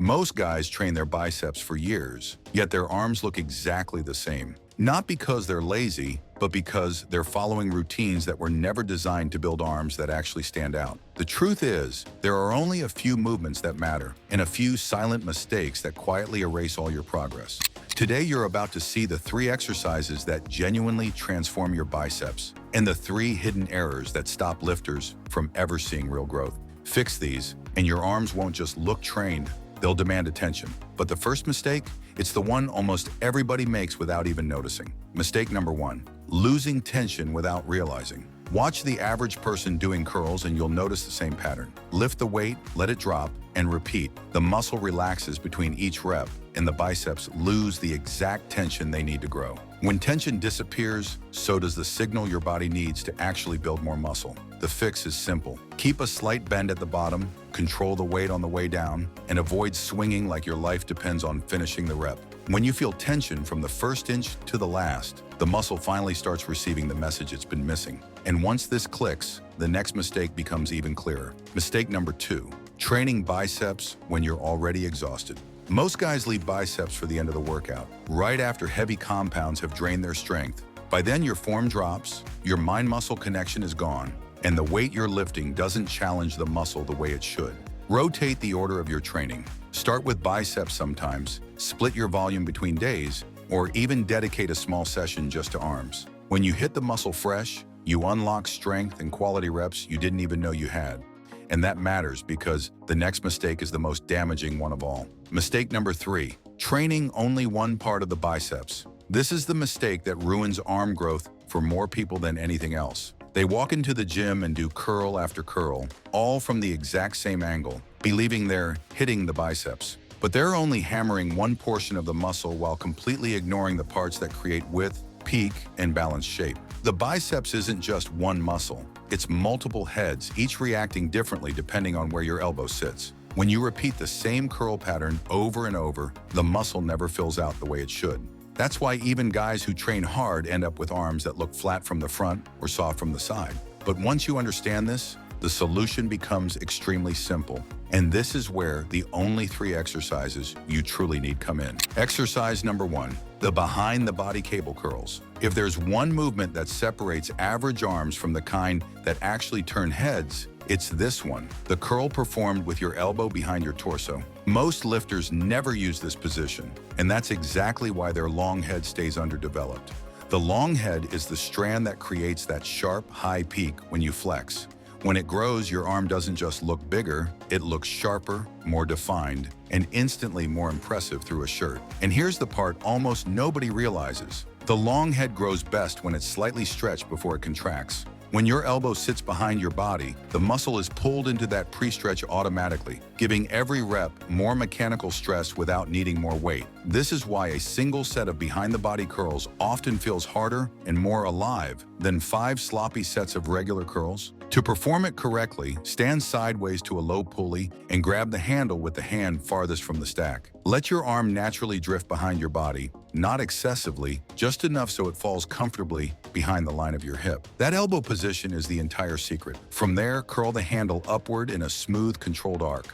Most guys train their biceps for years, yet their arms look exactly the same. Not because they're lazy, but because they're following routines that were never designed to build arms that actually stand out. The truth is, there are only a few movements that matter, and a few silent mistakes that quietly erase all your progress. Today, you're about to see the 3 exercises that genuinely transform your biceps, and the 3 hidden errors that stop lifters from ever seeing real growth. Fix these, and your arms won't just look trained, they'll demand attention. But the first mistake? It's the one almost everybody makes without even noticing. Mistake number 1, losing tension without realizing. Watch the average person doing curls and you'll notice the same pattern. Lift the weight, let it drop, and repeat. The muscle relaxes between each rep, and the biceps lose the exact tension they need to grow. When tension disappears, so does the signal your body needs to actually build more muscle. The fix is simple. Keep a slight bend at the bottom, control the weight on the way down, and avoid swinging like your life depends on finishing the rep. When you feel tension from the first inch to the last, the muscle finally starts receiving the message it's been missing. And once this clicks, the next mistake becomes even clearer. Mistake number 2, training biceps when you're already exhausted. Most guys leave biceps for the end of the workout, right after heavy compounds have drained their strength. By then, your form drops, your mind-muscle connection is gone, and the weight you're lifting doesn't challenge the muscle the way it should. Rotate the order of your training. Start with biceps sometimes, split your volume between days, or even dedicate a small session just to arms. When you hit the muscle fresh, you unlock strength and quality reps you didn't even know you had. And that matters because the next mistake is the most damaging one of all. Mistake number 3, training only one part of the biceps. This is the mistake that ruins arm growth for more people than anything else. They walk into the gym and do curl after curl, all from the exact same angle, believing they're hitting the biceps. But they're only hammering one portion of the muscle while completely ignoring the parts that create width, peak, and balanced shape. The biceps isn't just one muscle. It's multiple heads, each reacting differently depending on where your elbow sits. When you repeat the same curl pattern over and over, the muscle never fills out the way it should. That's why even guys who train hard end up with arms that look flat from the front or soft from the side. But once you understand this, the solution becomes extremely simple. And this is where the only 3 exercises you truly need come in. Exercise number 1, the behind the body cable curls. If there's one movement that separates average arms from the kind that actually turn heads, it's this one, the curl performed with your elbow behind your torso. Most lifters never use this position, and that's exactly why their long head stays underdeveloped. The long head is the strand that creates that sharp, high peak when you flex. When it grows, your arm doesn't just look bigger, it looks sharper, more defined, and instantly more impressive through a shirt. And here's the part almost nobody realizes. The long head grows best when it's slightly stretched before it contracts. When your elbow sits behind your body, the muscle is pulled into that pre-stretch automatically, giving every rep more mechanical stress without needing more weight. This is why a single set of behind-the-body curls often feels harder and more alive than 5 sloppy sets of regular curls. To perform it correctly, stand sideways to a low pulley and grab the handle with the hand farthest from the stack. Let your arm naturally drift behind your body, not excessively, just enough so it falls comfortably behind the line of your hip. That elbow position is the entire secret. From there, curl the handle upward in a smooth, controlled arc.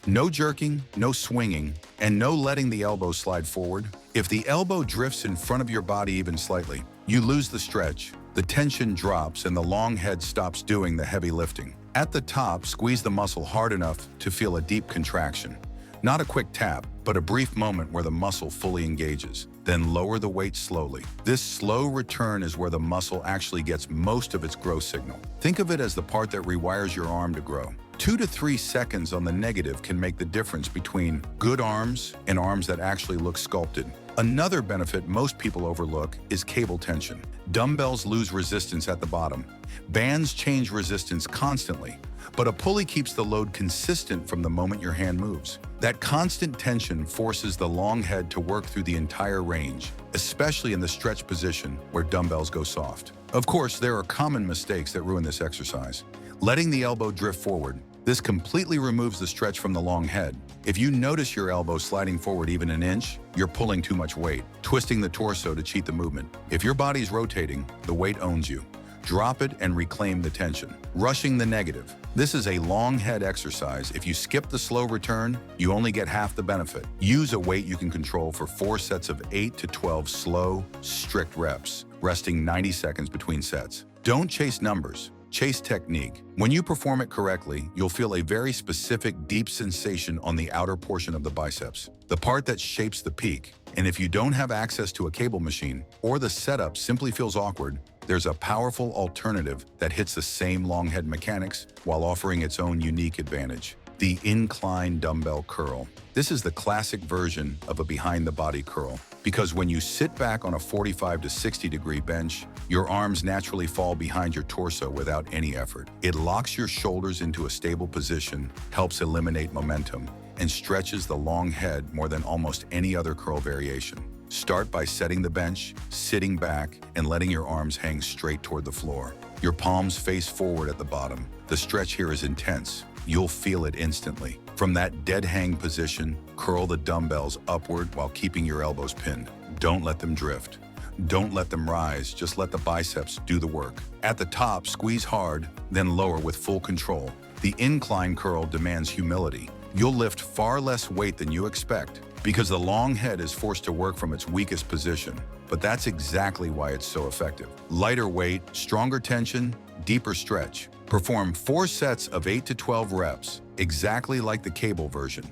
No jerking, no swinging, and no letting the elbow slide forward. If the elbow drifts in front of your body even slightly, you lose the stretch. The tension drops and the long head stops doing the heavy lifting. At the top, squeeze the muscle hard enough to feel a deep contraction. Not a quick tap, but a brief moment where the muscle fully engages. Then lower the weight slowly. This slow return is where the muscle actually gets most of its growth signal. Think of it as the part that rewires your arm to grow. 2 to 3 seconds on the negative can make the difference between good arms and arms that actually look sculpted. Another benefit most people overlook is cable tension. Dumbbells lose resistance at the bottom. Bands change resistance constantly, but a pulley keeps the load consistent from the moment your hand moves. That constant tension forces the long head to work through the entire range, especially in the stretch position where dumbbells go soft. Of course, there are common mistakes that ruin this exercise. Letting the elbow drift forward. This completely removes the stretch from the long head. If you notice your elbow sliding forward even an inch, you're pulling too much weight, twisting the torso to cheat the movement. If your body's rotating, the weight owns you. drop it and reclaim the tension. Rushing the negative. This is a long head exercise. If you skip the slow return, you only get half the benefit. Use a weight you can control for 4 sets of 8 to 12 slow, strict reps, resting 90 seconds between sets. Don't chase numbers. Chase technique. When you perform it correctly, you'll feel a very specific, deep sensation on the outer portion of the biceps, the part that shapes the peak. And if you don't have access to a cable machine, or the setup simply feels awkward, there's a powerful alternative that hits the same long head mechanics while offering its own unique advantage. The Incline dumbbell curl. This is the classic version of a behind-the-body curl, because when you sit back on a 45 to 60 degree bench, your arms naturally fall behind your torso without any effort. It locks your shoulders into a stable position, helps eliminate momentum, and stretches the long head more than almost any other curl variation. Start by setting the bench, sitting back, and letting your arms hang straight toward the floor. Your palms face forward at the bottom. The stretch here is intense. You'll feel it instantly. From that dead hang position, curl the dumbbells upward while keeping your elbows pinned. Don't let them drift. Don't let them rise, just let the biceps do the work. At the top, squeeze hard, then lower with full control. The incline curl demands humility. You'll lift far less weight than you expect, because the long head is forced to work from its weakest position. But that's exactly why it's so effective. Lighter weight, stronger tension, deeper stretch. Perform 4 sets of 8 to 12 reps, exactly like the cable version.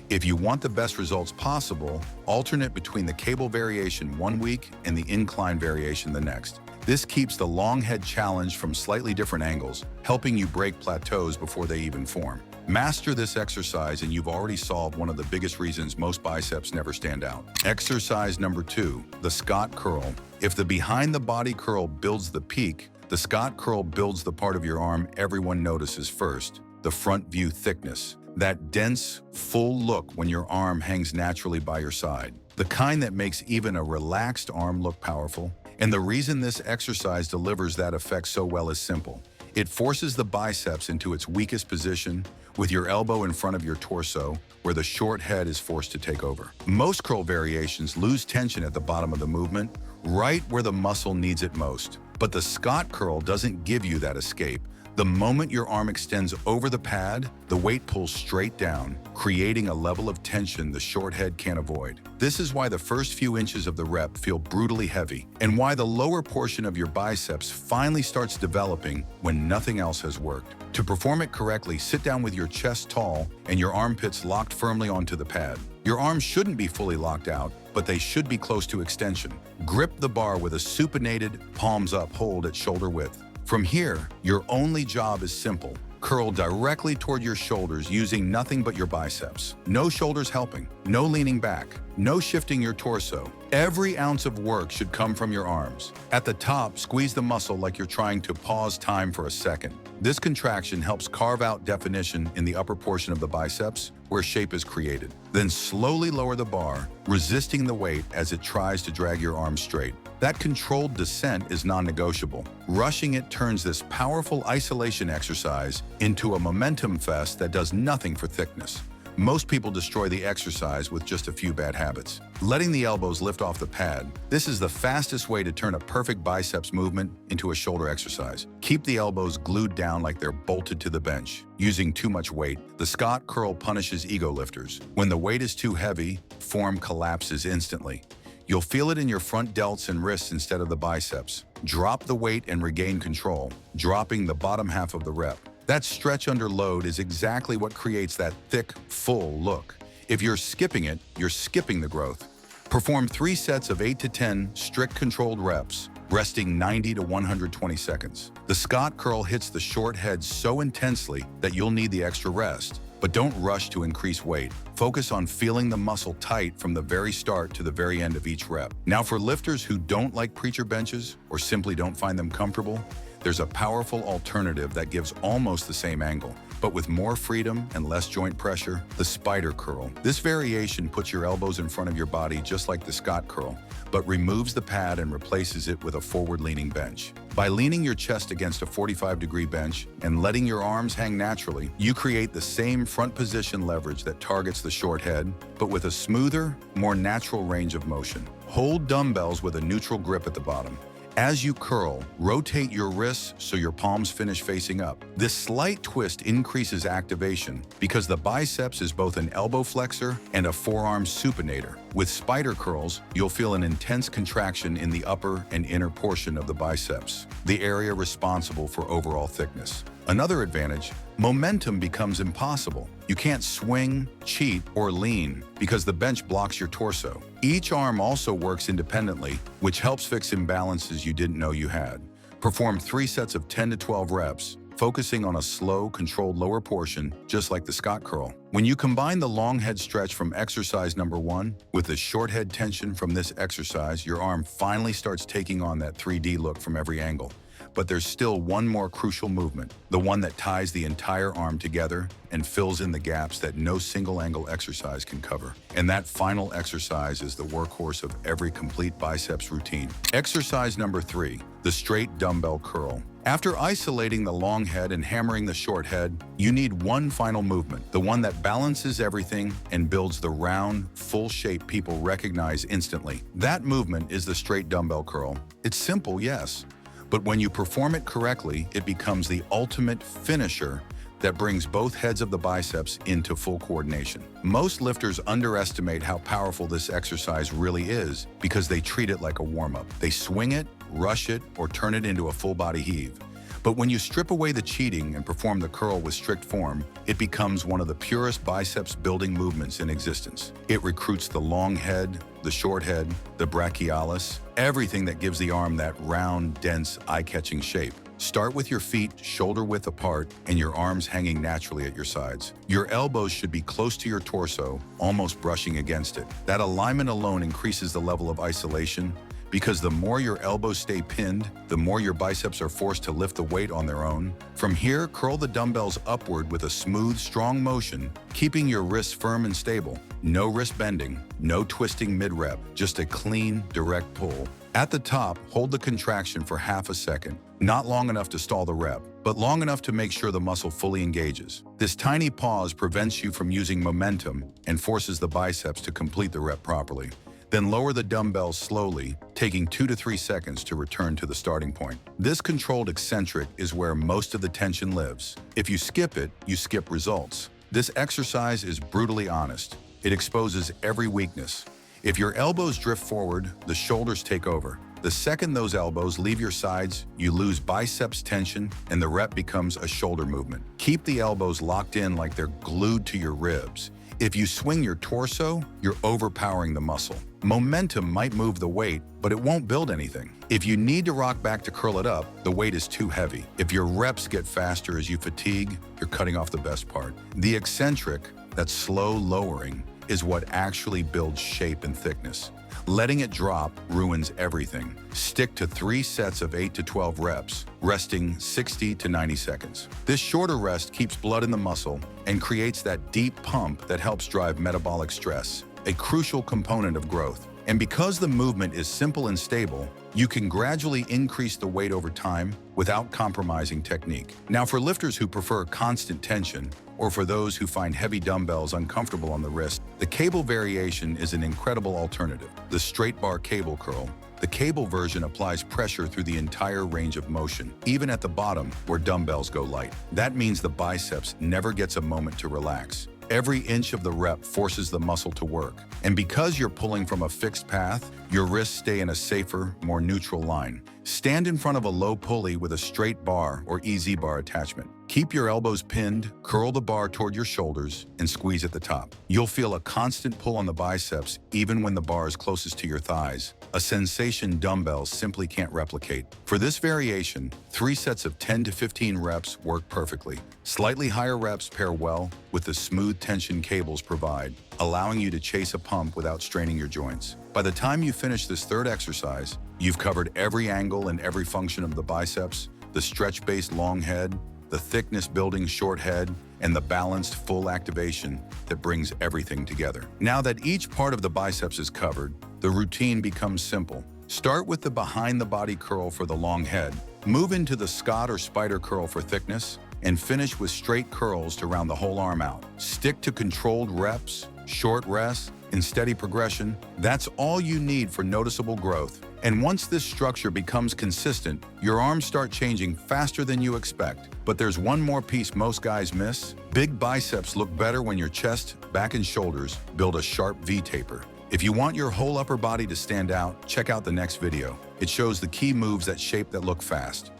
If you want the best results possible, alternate between the cable variation 1 week and the incline variation the next. This keeps the long head challenged from slightly different angles, helping you break plateaus before they even form. Master this exercise and you've already solved one of the biggest reasons most biceps never stand out. Exercise number 2, the Scott curl. If the behind the body curl builds the peak, the Scott curl builds the part of your arm everyone notices first, the front view thickness. That dense, full look when your arm hangs naturally by your side. The kind that makes even a relaxed arm look powerful. And the reason this exercise delivers that effect so well is simple. It forces the biceps into its weakest position, with your elbow in front of your torso, where the short head is forced to take over. Most curl variations lose tension at the bottom of the movement, right where the muscle needs it most. But the Scott curl doesn't give you that escape. The moment your arm extends over the pad, the weight pulls straight down, creating a level of tension the short head can't avoid. This is why the first few inches of the rep feel brutally heavy, and why the lower portion of your biceps finally starts developing when nothing else has worked. To perform it correctly, sit down with your chest tall and your armpits locked firmly onto the pad. Your arms shouldn't be fully locked out, but they should be close to extension. Grip the bar with a supinated, palms up hold at shoulder width. From here, your only job is simple. Curl directly toward your shoulders using nothing but your biceps. No shoulders helping, no leaning back, no shifting your torso. Every ounce of work should come from your arms. At the top, squeeze the muscle like you're trying to pause time for a second. This contraction helps carve out definition in the upper portion of the biceps, where shape is created. Then slowly lower the bar, resisting the weight as it tries to drag your arms straight. That controlled descent is non-negotiable. Rushing it turns this powerful isolation exercise into a momentum fest that does nothing for thickness. Most people destroy the exercise with just a few bad habits. Letting the elbows lift off the pad. This is the fastest way to turn a perfect biceps movement into a shoulder exercise. Keep the elbows glued down like they're bolted to the bench. Using too much weight, the Scott curl punishes ego lifters. When the weight is too heavy, form collapses instantly. You'll feel it in your front delts and wrists instead of the biceps. Drop the weight and regain control, dropping the bottom half of the rep. That stretch under load is exactly what creates that thick, full look. If you're skipping it, you're skipping the growth. Perform 3 sets of 8 to 10 strict controlled reps, resting 90 to 120 seconds. The Scott curl hits the short head so intensely that you'll need the extra rest. But don't rush to increase weight. Focus on feeling the muscle tight from the very start to the very end of each rep. Now, for lifters who don't like preacher benches or simply don't find them comfortable, there's a powerful alternative that gives almost the same angle, but with more freedom and less joint pressure, the spider curl. This variation puts your elbows in front of your body just like the Scott curl, but removes the pad and replaces it with a forward-leaning bench. By leaning your chest against a 45-degree bench and letting your arms hang naturally, you create the same front position leverage that targets the short head, but with a smoother, more natural range of motion. Hold dumbbells with a neutral grip at the bottom. As you curl, rotate your wrists so your palms finish facing up. This slight twist increases activation because the biceps is both an elbow flexor and a forearm supinator. With spider curls, you'll feel an intense contraction in the upper and inner portion of the biceps, the area responsible for overall thickness. Another advantage, momentum becomes impossible. You can't swing, cheat, or lean because the bench blocks your torso. Each arm also works independently, which helps fix imbalances you didn't know you had. Perform 3 sets of 10 to 12 reps, focusing on a slow, controlled lower portion, just like the Scott curl. When you combine the long head stretch from exercise number 1 with the short head tension from this exercise, your arm finally starts taking on that 3D look from every angle. But there's still one more crucial movement, the one that ties the entire arm together and fills in the gaps that no single angle exercise can cover. And that final exercise is the workhorse of every complete biceps routine. Exercise number 3, the straight dumbbell curl. After isolating the long head and hammering the short head, you need one final movement, the one that balances everything and builds the round, full shape people recognize instantly. That movement is the straight dumbbell curl. It's simple, yes. But when you perform it correctly, it becomes the ultimate finisher that brings both heads of the biceps into full coordination. Most lifters underestimate how powerful this exercise really is because they treat it like a warm-up. They swing it, rush it, or turn it into a full-body heave. But when you strip away the cheating and perform the curl with strict form, it becomes one of the purest biceps building movements in existence. It recruits the long head, the short head, the brachialis, everything that gives the arm that round, dense, eye-catching shape. Start with your feet shoulder-width apart and your arms hanging naturally at your sides. Your elbows should be close to your torso, almost brushing against it. That alignment alone increases the level of isolation, because the more your elbows stay pinned, the more your biceps are forced to lift the weight on their own. From here, curl the dumbbells upward with a smooth, strong motion, keeping your wrists firm and stable. No wrist bending, no twisting mid-rep, just a clean, direct pull. At the top, hold the contraction for half a second, not long enough to stall the rep, but long enough to make sure the muscle fully engages. This tiny pause prevents you from using momentum and forces the biceps to complete the rep properly. Then lower the dumbbells slowly, taking 2 to 3 seconds to return to the starting point. This controlled eccentric is where most of the tension lives. If you skip it, you skip results. This exercise is brutally honest. It exposes every weakness. If your elbows drift forward, the shoulders take over. The second those elbows leave your sides, you lose biceps tension and the rep becomes a shoulder movement. Keep the elbows locked in like they're glued to your ribs. If you swing your torso, you're overpowering the muscle. Momentum might move the weight, but it won't build anything. If you need to rock back to curl it up, the weight is too heavy. If your reps get faster as you fatigue, you're cutting off the best part. The eccentric, that slow lowering, is what actually builds shape and thickness. Letting it drop ruins everything. Stick to 3 sets of 8 to 12 reps, resting 60 to 90 seconds. This shorter rest keeps blood in the muscle and creates that deep pump that helps drive metabolic stress, a crucial component of growth. And because the movement is simple and stable, you can gradually increase the weight over time without compromising technique. Now, for lifters who prefer constant tension, or for those who find heavy dumbbells uncomfortable on the wrist, the cable variation is an incredible alternative. The straight bar cable curl. The cable version applies pressure through the entire range of motion, even at the bottom where dumbbells go light. That means the biceps never gets a moment to relax. Every inch of the rep forces the muscle to work. And because you're pulling from a fixed path, your wrists stay in a safer, more neutral line. Stand in front of a low pulley with a straight bar or EZ bar attachment. Keep your elbows pinned, curl the bar toward your shoulders, and squeeze at the top. You'll feel a constant pull on the biceps even when the bar is closest to your thighs, a sensation dumbbells simply can't replicate. For this variation, 3 sets of 10 to 15 reps work perfectly. Slightly higher reps pair well with the smooth tension cables provide, allowing you to chase a pump without straining your joints. By the time you finish this third exercise, you've covered every angle and every function of the biceps, the stretch-based long head, the thickness-building short head, and the balanced full activation that brings everything together. Now that each part of the biceps is covered, the routine becomes simple. Start with the behind-the-body curl for the long head, move into the Scott or spider curl for thickness, and finish with straight curls to round the whole arm out. Stick to controlled reps, short rests, in steady progression, that's all you need for noticeable growth. And once this structure becomes consistent, your arms start changing faster than you expect. But there's one more piece most guys miss. Big biceps look better when your chest, back, and shoulders build a sharp V-taper. If you want your whole upper body to stand out, check out the next video. It shows the key moves that shape that look fast.